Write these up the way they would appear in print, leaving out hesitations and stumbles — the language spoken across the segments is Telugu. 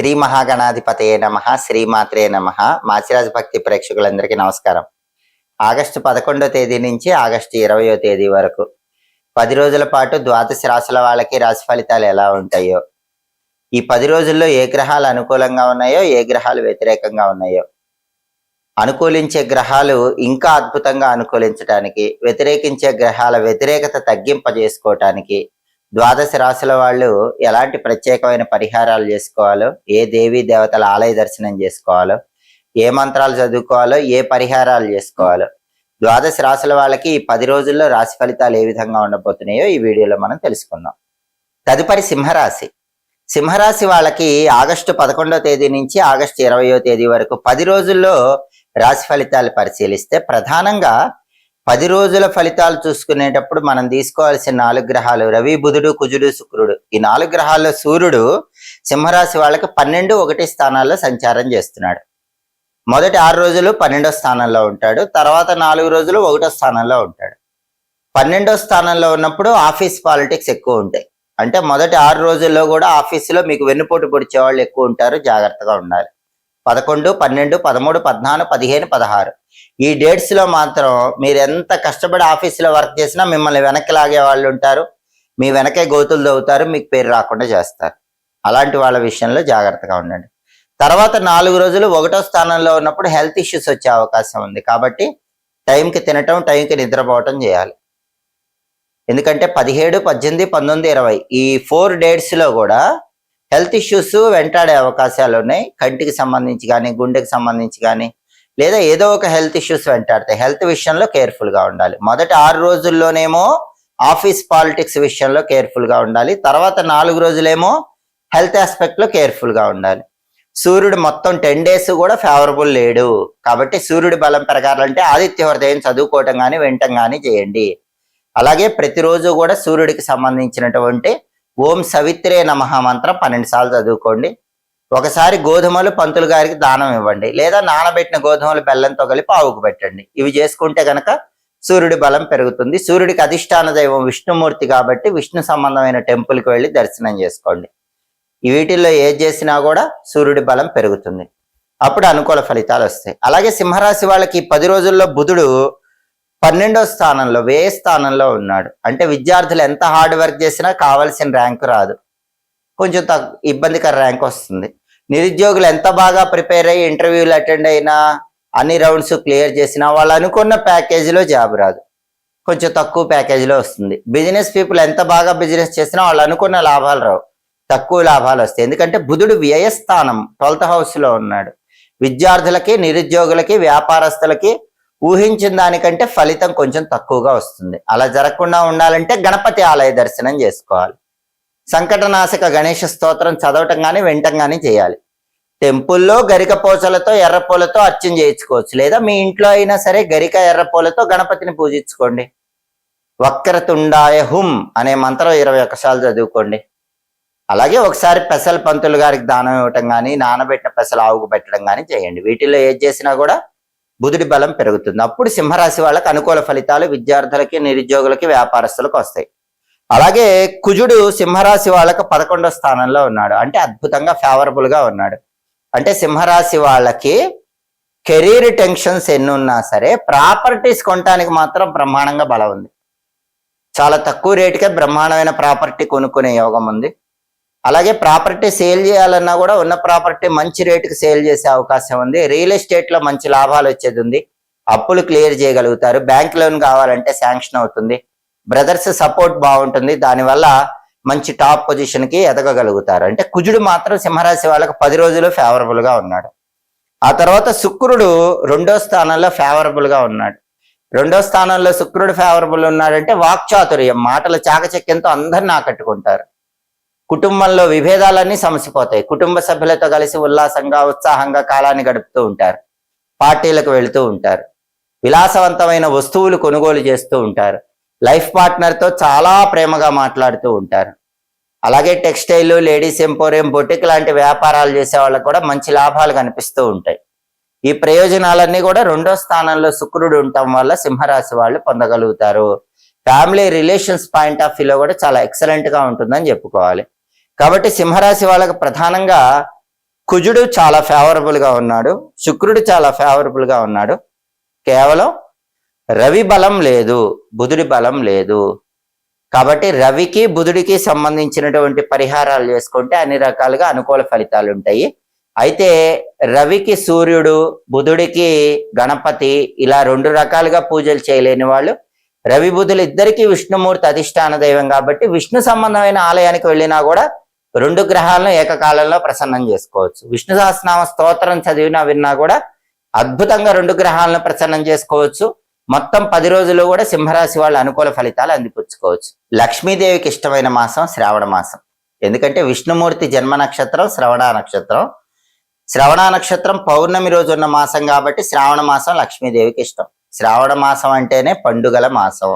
శ్రీ మహాగణాధిపతయే నమః, శ్రీమాత్రే నమః. మాచిరాజు భక్తి ప్రేక్షకులందరికీ నమస్కారం. ఆగస్టు 11వ తేదీ నుంచి ఆగస్టు 20వ తేదీ వరకు 10 రోజుల పాటు ద్వాదశ రాశుల వాళ్ళకి రాశి ఫలితాలు ఎలా ఉంటాయో, ఈ 10 రోజుల్లో ఏ గ్రహాలు అనుకూలంగా ఉన్నాయో, ఏ గ్రహాలు వ్యతిరేకంగా ఉన్నాయో, అనుకూలించే గ్రహాలు ఇంకా అద్భుతంగా అనుకూలించడానికి, వ్యతిరేకించే గ్రహాల వ్యతిరేకత తగ్గింపజేసుకోవటానికి ద్వాదశ రాశుల వాళ్ళు ఎలాంటి ప్రత్యేకమైన పరిహారాలు చేసుకోవాలో, ఏ దేవీ దేవతల ఆలయ దర్శనం చేసుకోవాలో, ఏ మంత్రాలు చదువుకోవాలో, ఏ పరిహారాలు చేసుకోవాలో, ద్వాదశ రాశుల వాళ్ళకి ఈ 10 రోజుల్లో రాశి ఫలితాలు ఏ విధంగా ఉండబోతున్నాయో ఈ వీడియోలో మనం తెలుసుకుందాం. తదుపరి సింహరాశి. సింహరాశి వాళ్ళకి ఆగస్టు 11వ తేదీ నుంచి ఆగస్టు 20వ తేదీ వరకు 10 రోజుల్లో రాశి ఫలితాలు పరిశీలిస్తే ప్రధానంగా 10 రోజుల ఫలితాలు చూసుకునేటప్పుడు మనం తీసుకోవాల్సిన 4 గ్రహాలు రవి, బుధుడు, కుజుడు, శుక్రుడు. ఈ 4 గ్రహాల్లో సూర్యుడు సింహరాశి వాళ్ళకి 12, 1 స్థానాల్లో సంచారం చేస్తున్నాడు. మొదటి 6 రోజులు 12వ స్థానంలో ఉంటాడు, తర్వాత 4 రోజులు 1వ స్థానంలో ఉంటాడు. 12వ స్థానంలో ఉన్నప్పుడు ఆఫీస్ పాలిటిక్స్ ఎక్కువ ఉంటాయి. అంటే మొదటి 6 రోజుల్లో కూడా ఆఫీసులో మీకు వెన్నుపోటు పొడిచే వాళ్ళు ఎక్కువ ఉంటారు, జాగ్రత్తగా ఉండాలి. 11, 12, 13, 14, 15, 16 ఈ డేట్స్ లో మాత్రం మీరు ఎంత కష్టపడి ఆఫీసులో వర్క్ చేసినా మిమ్మల్ని వెనక్కి లాగే వాళ్ళు ఉంటారు, మీ వెనకే గోతులు దవ్వుతారు, మీకు పేరు రాకుండా చేస్తారు. అలాంటి వాళ్ళ విషయంలో జాగ్రత్తగా ఉండండి. తర్వాత 4 రోజులు 1వ స్థానంలో ఉన్నప్పుడు హెల్త్ ఇష్యూస్ వచ్చే అవకాశం ఉంది. కాబట్టి టైంకి తినటం, టైంకి నిద్రపోవటం చేయాలి. ఎందుకంటే 17, 18, 19, 20 ఈ 4 డేట్స్ లో కూడా హెల్త్ ఇష్యూస్ వెంటాడే అవకాశాలు ఉన్నాయి. కంటికి సంబంధించి కానీ, గుండెకి సంబంధించి కానీ, లేదా ఏదో ఒక హెల్త్ ఇష్యూస్ వెంటాడతాయి. హెల్త్ విషయంలో కేర్ఫుల్ గా ఉండాలి. మొదటి 6 రోజుల్లోనేమో ఆఫీస్ పాలిటిక్స్ విషయంలో కేర్ఫుల్ గా ఉండాలి. తర్వాత 4 రోజులేమో హెల్త్ ఆస్పెక్ట్ లో కేర్ఫుల్ గా ఉండాలి. సూర్యుడు మొత్తం 10 డేస్ కూడా ఫేవరబుల్ లేడు. కాబట్టి సూర్యుడి బలం పెరగాలంటే ఆదిత్య హృదయం చదువుకోవటం కానీ, వినటం కానీ చేయండి. అలాగే ప్రతిరోజు కూడా సూర్యుడికి సంబంధించినటువంటి ఓం సవిత్రే నమః మంత్రం 12 సార్లు చదువుకోండి. ఒకసారి గోధుమలు పంతులు గారికి దానం ఇవ్వండి, లేదా నానబెట్టిన గోధుమలు బెల్లంతో కలిపి ఆవుకు పెట్టండి. ఇవి చేసుకుంటే గనక సూర్యుడి బలం పెరుగుతుంది. సూర్యుడికి అధిష్టాన దైవం విష్ణుమూర్తి కాబట్టి విష్ణు సంబంధమైన టెంపుల్కి వెళ్ళి దర్శనం చేసుకోండి. వీటిల్లో ఏది చేసినా కూడా సూర్యుడి బలం పెరుగుతుంది. అప్పుడు అనుకూల ఫలితాలు వస్తాయి. అలాగే సింహరాశి వాళ్ళకి 10 రోజుల్లో బుధుడు 12వ స్థానంలో, వ్యయ స్థానంలో ఉన్నాడు. అంటే విద్యార్థులు ఎంత హార్డ్ వర్క్ చేసినా కావాల్సిన ర్యాంకు రాదు, కొంచెం ఇబ్బందికర ర్యాంక్ వస్తుంది. నిరుద్యోగులు ఎంత బాగా ప్రిపేర్ అయ్యి ఇంటర్వ్యూలు అటెండ్ అయినా, అన్ని రౌండ్స్ క్లియర్ చేసినా వాళ్ళు అనుకున్న ప్యాకేజీలో జాబ్ రాదు, కొంచెం తక్కువ ప్యాకేజీలో వస్తుంది. బిజినెస్ పీపుల్ ఎంత బాగా బిజినెస్ చేసినా వాళ్ళు అనుకున్న లాభాలు రావు, తక్కువ లాభాలు వస్తాయి. ఎందుకంటే బుధుడు వ్యయస్థానం 12th హౌస్ లో ఉన్నాడు. విద్యార్థులకి, నిరుద్యోగులకి, వ్యాపారస్తులకి ఊహించిన దానికంటే ఫలితం కొంచెం తక్కువగా వస్తుంది. అలా జరగకుండా ఉండాలంటే గణపతి ఆలయ దర్శనం చేసుకోవాలి. సంకటనాశక గణేష స్తోత్రం చదవటం కానీ, వినటం కానీ చేయాలి. టెంపుల్లో గరికపోచలతో, ఎర్రపూలతో అర్చన చేయించుకోవచ్చు, లేదా మీ ఇంట్లో అయినా సరే గరిక, ఎర్రపూలతో గణపతిని పూజించుకోండి. వక్రతుండాయ హుం అనే మంత్రం 21 సార్లు చదువుకోండి. అలాగే ఒకసారి పెసల పంతులు గారికి దానం ఇవ్వటం కానీ, నానబెట్టిన పెసలు ఆవుకు పెట్టడం కానీ చేయండి. వీటిల్లో ఏది చేసినా కూడా బుధుడి బలం పెరుగుతుంది. అప్పుడు సింహరాశి వాళ్ళకి అనుకూల ఫలితాలు విద్యార్థులకి, నిరుద్యోగులకి, వ్యాపారస్తులకు వస్తాయి. అలాగే కుజుడు సింహరాశి వాళ్ళకి 11వ స్థానంలో ఉన్నాడు. అంటే అద్భుతంగా ఫేవరబుల్ గా ఉన్నాడు. అంటే సింహరాశి వాళ్ళకి కెరీర్ టెన్షన్స్ ఎన్ని ఉన్నా సరే ప్రాపర్టీస్ కొనడానికి మాత్రం బ్రహ్మాండంగా బలం ఉంది. చాలా తక్కువ రేటుకే బ్రహ్మాండమైన ప్రాపర్టీ కొనుక్కునే యోగం ఉంది. అలాగే ప్రాపర్టీ సేల్ చేయాలన్నా కూడా ఉన్న ప్రాపర్టీ మంచి రేటుకి సేల్ చేసే అవకాశం ఉంది. రియల్ ఎస్టేట్ లో మంచి లాభాలు వచ్చేది ఉంది. అప్పులు క్లియర్ చేయగలుగుతారు. బ్యాంక్ లోన్ కావాలంటే శాంక్షన్ అవుతుంది. బ్రదర్స్ సపోర్ట్ బాగుంటుంది. దానివల్ల మంచి టాప్ పొజిషన్ కి ఎదగగలుగుతారు. అంటే కుజుడు మాత్రం సింహరాశి వాళ్ళకి 10 రోజులు ఫేవరబుల్ గా ఉన్నాడు. ఆ తర్వాత శుక్రుడు 2వ స్థానంలో ఫేవరబుల్ గా ఉన్నాడు. 2వ స్థానంలో శుక్రుడు ఫేవరబుల్ ఉన్నాడంటే వాక్చాతుర్యం, మాటల చాకచక్యంతో అందరిని ఆకట్టుకుంటారు. కుటుంబంలో విభేదాలన్నీ సమసిపోతాయి. కుటుంబ సభ్యులతో కలిసి ఉల్లాసంగా, ఉత్సాహంగా కాలాన్ని గడుపుతూ ఉంటారు. పార్టీలకు వెళుతూ ఉంటారు. విలాసవంతమైన వస్తువులు కొనుగోలు చేస్తూ ఉంటారు. లైఫ్ పార్ట్నర్ తో చాలా ప్రేమగా మాట్లాడుతూ ఉంటారు. అలాగే టెక్స్టైల్, లేడీస్ ఎంపోరియం, బొటిక్ లాంటి వ్యాపారాలు చేసే వాళ్ళకు కూడా మంచి లాభాలు కనిపిస్తూ ఉంటాయి. ఈ ప్రయోజనాలన్నీ కూడా 2వ స్థానంలో శుక్రుడు ఉండటం వల్ల సింహరాశి వాళ్ళు పొందగలుగుతారు. ఫ్యామిలీ రిలేషన్స్ పాయింట్ ఆఫ్ వ్యూలో కూడా చాలా ఎక్సలెంట్ గా ఉంటుందని చెప్పుకోవాలి. కాబట్టి సింహరాశి వాళ్ళకి ప్రధానంగా కుజుడు చాలా ఫేవరబుల్ గా ఉన్నాడు, శుక్రుడు చాలా ఫేవరబుల్ గా ఉన్నాడు. కేవలం రవి బలం లేదు, బుధుడి బలం లేదు. కాబట్టి రవికి బుధుడికి సంబంధించినటువంటి పరిహారాలు చేసుకుంటే అన్ని రకాలుగా అనుకూల ఫలితాలు ఉంటాయి. అయితే రవికి సూర్యుడు, బుధుడికి గణపతి, ఇలా 2 రకాలుగా పూజలు చేయలేని వాళ్ళు రవి బుధులు ఇద్దరికి విష్ణుమూర్తి అధిష్టాన దైవం కాబట్టి విష్ణు సంబంధమైన ఆలయానికి వెళ్ళినా కూడా 2 గ్రహాలను ఏకకాలంలో ప్రసన్నం చేసుకోవచ్చు. విష్ణు సహస్రనామ స్తోత్రం చదివినా విన్నా కూడా అద్భుతంగా 2 గ్రహాలను ప్రసన్నం చేసుకోవచ్చు. మొత్తం 10 రోజులు కూడా సింహరాశి వాళ్ళు అనుకూల ఫలితాలు అందిపుచ్చుకోవచ్చు. లక్ష్మీదేవికి ఇష్టమైన మాసం శ్రావణ మాసం. ఎందుకంటే విష్ణుమూర్తి జన్మ నక్షత్రం శ్రవణ నక్షత్రం. శ్రవణ నక్షత్రం పౌర్ణమి రోజు ఉన్న మాసం కాబట్టి శ్రావణ మాసం లక్ష్మీదేవికి ఇష్టం. శ్రావణ మాసం అంటేనే పండుగల మాసం.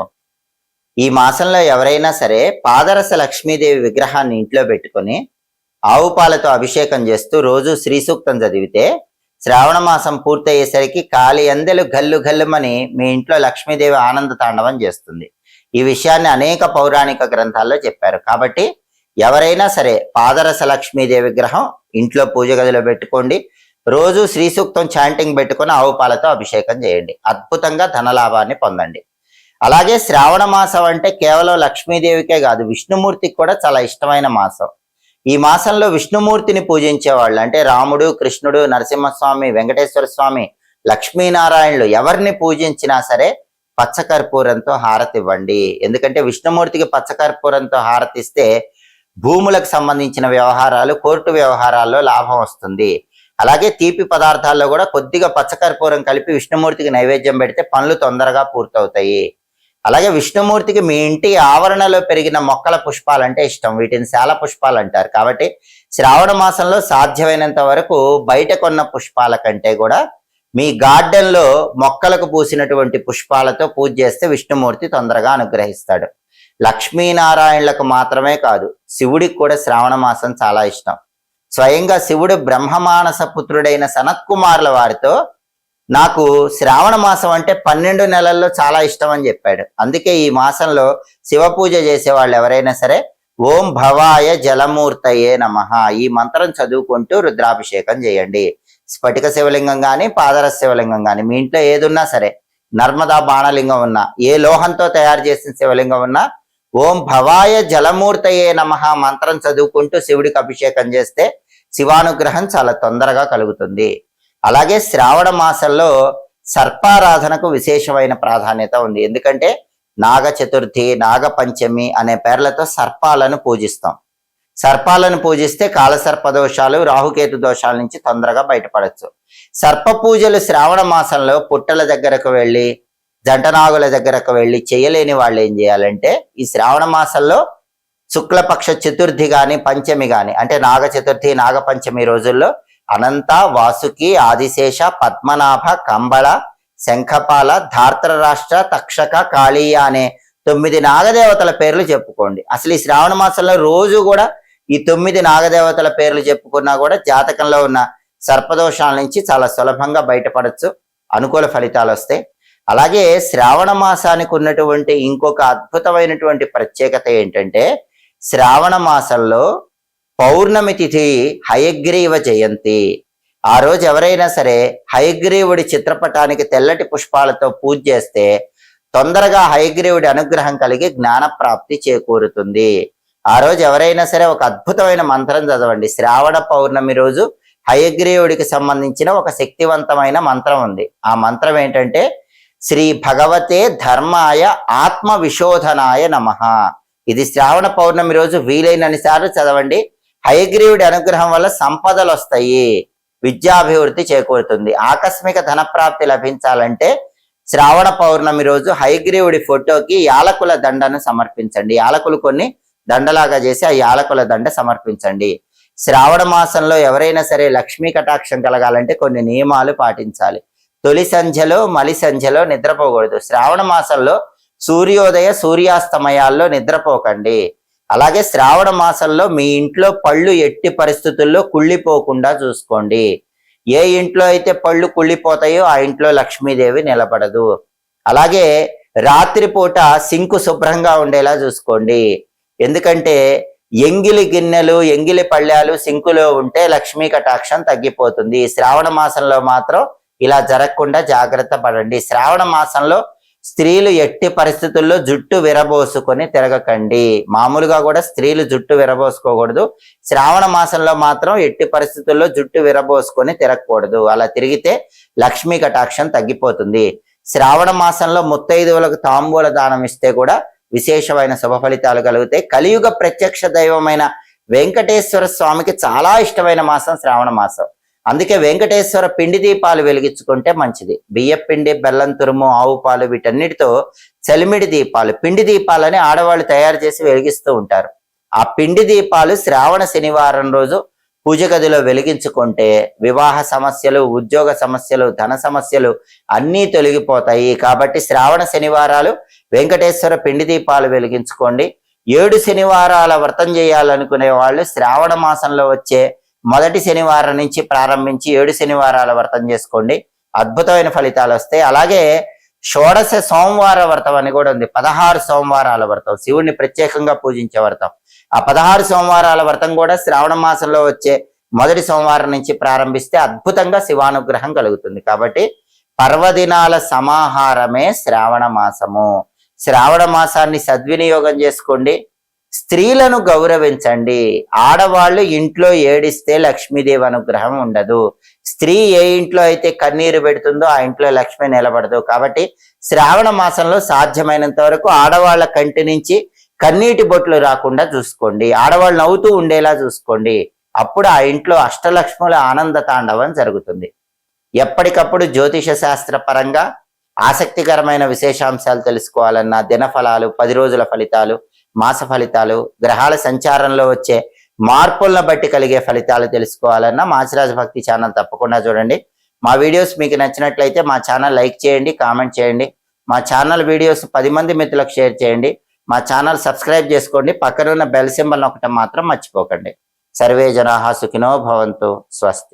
ఈ మాసంలో ఎవరైనా సరే పాదరస లక్ష్మీదేవి విగ్రహాన్ని ఇంట్లో పెట్టుకొని ఆవు పాలతో అభిషేకం చేస్తూ రోజు శ్రీ సూక్తం చదివితే శ్రావణ మాసం పూర్తయ్యేసరికి కాలి అందెలు గల్లు గల్లుమని మీ ఇంట్లో లక్ష్మీదేవి ఆనంద తాండవం చేస్తుంది. ఈ విషయాన్ని అనేక పౌరాణిక గ్రంథాల్లో చెప్పారు. కాబట్టి ఎవరైనా సరే పాదరస లక్ష్మీదేవి విగ్రహం ఇంట్లో పూజ గదిలో పెట్టుకోండి. రోజు శ్రీ సూక్తం చాంటింగ్ పెట్టుకుని ఆవు పాలతో అభిషేకం చేయండి. అద్భుతంగా ధనలాభాన్ని పొందండి. అలాగే శ్రావణ మాసం అంటే కేవలం లక్ష్మీదేవికే కాదు, విష్ణుమూర్తికి కూడా చాలా ఇష్టమైన మాసం. ఈ మాసంలో విష్ణుమూర్తిని పూజించే వాళ్ళు అంటే రాముడు, కృష్ణుడు, నరసింహస్వామి, వెంకటేశ్వర స్వామి, లక్ష్మీనారాయణులు ఎవరిని పూజించినా సరే పచ్చకర్పూరంతో హారతి ఇవ్వండి. ఎందుకంటే విష్ణుమూర్తికి పచ్చకర్పూరంతో హారతిస్తే భూములకు సంబంధించిన వ్యవహారాలు, కోర్టు వ్యవహారాల్లో లాభం వస్తుంది. అలాగే తీపి పదార్థాల్లో కూడా కొద్దిగా పచ్చకర్పూరం కలిపి విష్ణుమూర్తికి నైవేద్యం పెడితే పనులు తొందరగా పూర్తవుతాయి. అలాగే విష్ణుమూర్తికి మీ ఇంటి ఆవరణలో పెరిగిన మొక్కల పుష్పాలంటే ఇష్టం. వీటిని శాల పుష్పాలు అంటారు. కాబట్టి శ్రావణ మాసంలో సాధ్యమైనంత వరకు బయట కొన్న పుష్పాల కంటే కూడా మీ గార్డెన్ లో మొక్కలకు పూసినటువంటి పుష్పాలతో పూజ చేస్తే విష్ణుమూర్తి తొందరగా అనుగ్రహిస్తాడు. లక్ష్మీనారాయణులకు మాత్రమే కాదు, శివుడికి కూడా శ్రావణ మాసం చాలా ఇష్టం. స్వయంగా శివుడు బ్రహ్మమానస పుత్రుడైన సనత్కుమారుల వారితో నాకు శ్రావణ మాసం అంటే 12 నెలల్లో చాలా ఇష్టం అని చెప్పాడు. అందుకే ఈ మాసంలో శివ పూజ చేసే వాళ్ళు ఎవరైనా సరే ఓం భవాయ జలమూర్తయే నమః ఈ మంత్రం చదువుకుంటూ రుద్రాభిషేకం చేయండి. స్ఫటిక శివలింగం కానీ పాదరస శివలింగం కానీ మీ ఇంట్లో ఏదున్నా సరే, నర్మదా బాణలింగం ఉన్నా, ఏ లోహంతో తయారు చేసిన శివలింగం ఉన్నా ఓం భవాయ జలమూర్తయే నమః మంత్రం చదువుకుంటూ శివుడికి అభిషేకం చేస్తే శివానుగ్రహం చాలా తొందరగా కలుగుతుంది. అలాగే శ్రావణ మాసంలో సర్పారాధనకు విశేషమైన ప్రాధాన్యత ఉంది. ఎందుకంటే నాగ చతుర్థి, నాగ పంచమి అనే పేర్లతో సర్పాలను పూజిస్తాం. సర్పాలను పూజిస్తే కాలసర్ప దోషాలు, రాహుకేతు దోషాల నుంచి తొందరగా బయటపడచ్చు. సర్ప పూజలు శ్రావణ మాసంలో పుట్టల దగ్గరకు వెళ్ళి, జంటనాగుల దగ్గరకు వెళ్ళి చేయలేని వాళ్ళు ఏం చేయాలంటే ఈ శ్రావణ మాసంలో శుక్లపక్ష చతుర్థి గాని పంచమి గాని అంటే నాగ చతుర్థి, నాగ పంచమి రోజుల్లో అనంత, వాసుకి, ఆదిశేష, పద్మనాభ, కంబళ, శంఖపాల, ధార్తరాష్ట్ర, తక్షక, కాళీయ అనే 9 నాగదేవతల పేర్లు చెప్పుకోండి. అసలు ఈ శ్రావణ మాసంలో రోజు కూడా ఈ 9 నాగదేవతల పేర్లు చెప్పుకున్నా కూడా జాతకంలో ఉన్న సర్పదోషాల నుంచి చాలా సులభంగా బయటపడచ్చు, అనుకూల ఫలితాలు వస్తాయి. అలాగే శ్రావణ మాసానికి ఉన్నటువంటి ఇంకొక అద్భుతమైనటువంటి ప్రత్యేకత ఏంటంటే శ్రావణ మాసంలో పౌర్ణమి తిథి హయగ్రీవ జయంతి. ఆ రోజు ఎవరైనా సరే హయగ్రీవుడి చిత్రపటానికి తెల్లటి పుష్పాలతో పూజ చేస్తే తొందరగా హయగ్రీవుడి అనుగ్రహం కలిగి జ్ఞాన ప్రాప్తి చేకూరుతుంది. ఆ రోజు ఎవరైనా సరే ఒక అద్భుతమైన మంత్రం చదవండి. శ్రావణ పౌర్ణమి రోజు హయగ్రీవుడికి సంబంధించిన ఒక శక్తివంతమైన మంత్రం ఉంది. ఆ మంత్రం ఏంటంటే శ్రీ భగవతే ధర్మాయ ఆత్మ విశోధనాయ నమః. ఇది శ్రావణ పౌర్ణమి రోజు వీలైనన్ని సార్లు చదవండి. హయగ్రీవుడి అనుగ్రహం వల్ల సంపదలు వస్తాయి, విద్యాభివృద్ధి చేకూరుతుంది. ఆకస్మిక ధనప్రాప్తి లభించాలంటే శ్రావణ పౌర్ణమి రోజు హయగ్రీవుడి ఫోటోకి యాలకుల దండను సమర్పించండి. యాలకులు కొన్ని దండలాగా చేసి ఆ యాలకుల దండ సమర్పించండి. శ్రావణ మాసంలో ఎవరైనా సరే లక్ష్మీ కటాక్షం కలగాలంటే కొన్ని నియమాలు పాటించాలి. తొలి సంధ్యలో, మలి సంధ్యలో నిద్రపోకూడదు. శ్రావణ మాసంలో సూర్యోదయ, సూర్యాస్తమయాల్లో నిద్రపోకండి. అలాగే శ్రావణ మాసంలో మీ ఇంట్లో పళ్ళు ఎట్టి పరిస్థితుల్లో కుళ్ళిపోకుండా చూసుకోండి. ఏ ఇంట్లో అయితే పళ్ళు కుళ్ళిపోతాయో ఆ ఇంట్లో లక్ష్మీదేవి నిలబడదు. అలాగే రాత్రిపూట సింకు శుభ్రంగా ఉండేలా చూసుకోండి. ఎందుకంటే ఎంగిలి గిన్నెలు ఎంగిలి పళ్ళాలు సింకులో ఉంటే లక్ష్మీ కటాక్షం తగ్గిపోతుంది. శ్రావణ మాసంలో మాత్రం ఇలా జరగకుండా జాగ్రత్త పడండి. శ్రావణ మాసంలో స్త్రీలు ఎట్టి పరిస్థితుల్లో జుట్టు విరబోసుకొని తిరగకండి. మామూలుగా కూడా స్త్రీలు జుట్టు విరబోసుకోకూడదు. శ్రావణ మాసంలో మాత్రం ఎట్టి పరిస్థితుల్లో జుట్టు విరబోసుకొని తిరగకూడదు. అలా తిరిగితే లక్ష్మీ కటాక్షం తగ్గిపోతుంది. శ్రావణ మాసంలో ముత్తైదువులకు తాంబూల దానం ఇస్తే కూడా విశేషమైన శుభ ఫలితాలు కలుగుతాయి. కలియుగ ప్రత్యక్ష దైవమైన వెంకటేశ్వర స్వామికి చాలా ఇష్టమైన మాసం శ్రావణ మాసం. అందుకే వెంకటేశ్వర పిండి దీపాలు వెలిగించుకుంటే మంచిది. బియ్య పిండి, బెల్లం తురుము, ఆవు పాలు వీటన్నిటితో చలిమిడి దీపాలు, పిండి దీపాలని ఆడవాళ్ళు తయారు చేసి వెలిగిస్తూ ఉంటారు. ఆ పిండి దీపాలు శ్రావణ శనివారం రోజు పూజ గదిలో వెలిగించుకుంటే వివాహ సమస్యలు, ఉద్యోగ సమస్యలు, ధన సమస్యలు అన్నీ తొలగిపోతాయి. కాబట్టి శ్రావణ శనివారాలు వెంకటేశ్వర పిండి దీపాలు వెలిగించుకోండి. 7 శనివారాల వ్రతం చేయాలనుకునే వాళ్ళు శ్రావణ మాసంలో వచ్చే మొదటి శనివారం నుంచి ప్రారంభించి 7 శనివారాల వ్రతం చేసుకోండి. అద్భుతమైన ఫలితాలు వస్తాయి. అలాగే షోడశ సోమవార వ్రతం అని కూడా ఉంది. 16 సోమవారాల వ్రతం, శివుడిని ప్రత్యేకంగా పూజించే వ్రతం. ఆ 16 సోమవారాల వ్రతం కూడా శ్రావణ మాసంలో వచ్చే మొదటి సోమవారం నుంచి ప్రారంభిస్తే అద్భుతంగా శివానుగ్రహం కలుగుతుంది. కాబట్టి పర్వదినాల సమాహారమే శ్రావణ మాసము. శ్రావణ మాసాన్ని సద్వినియోగం చేసుకోండి. స్త్రీలను గౌరవించండి. ఆడవాళ్ళు ఇంట్లో ఏడిస్తే లక్ష్మీదేవి అనుగ్రహం ఉండదు. స్త్రీ ఏ ఇంట్లో అయితే కన్నీరు పెడుతుందో ఆ ఇంట్లో లక్ష్మి నిలబడదు. కాబట్టి శ్రావణ మాసంలో సాధ్యమైనంత వరకు ఆడవాళ్ళ కంటి నుంచి కన్నీటి బొట్లు రాకుండా చూసుకోండి. ఆడవాళ్ళు నవ్వుతూ ఉండేలా చూసుకోండి. అప్పుడు ఆ ఇంట్లో అష్టలక్ష్ముల ఆనంద తాండవం జరుగుతుంది. ఎప్పటికప్పుడు జ్యోతిష శాస్త్ర పరంగా ఆసక్తికరమైన విశేషాంశాలు తెలుసుకోవాలన్నా, దినఫలాలు, 10 రోజుల ఫలితాలు, మాస ఫలితాలు, గ్రహాల సంచారంలో వచ్చే మార్పులను బట్టి కలిగే ఫలితాలు తెలుసుకోవాలన్నా మాచిరాజు భక్తి ఛానల్ తప్పకుండా చూడండి. మా వీడియోస్ మీకు నచ్చినట్లయితే మా ఛానల్ లైక్ చేయండి, కామెంట్ చేయండి. మా ఛానల్ వీడియోస్ 10 మంది మిత్రులకు షేర్ చేయండి. మా ఛానల్ సబ్స్క్రైబ్ చేసుకోండి. పక్కనున్న బెల్ సింబల్ నొక్కటం మాత్రం మర్చిపోకండి. సర్వే జనాః సుఖినో భవంతు. స్వస్తి.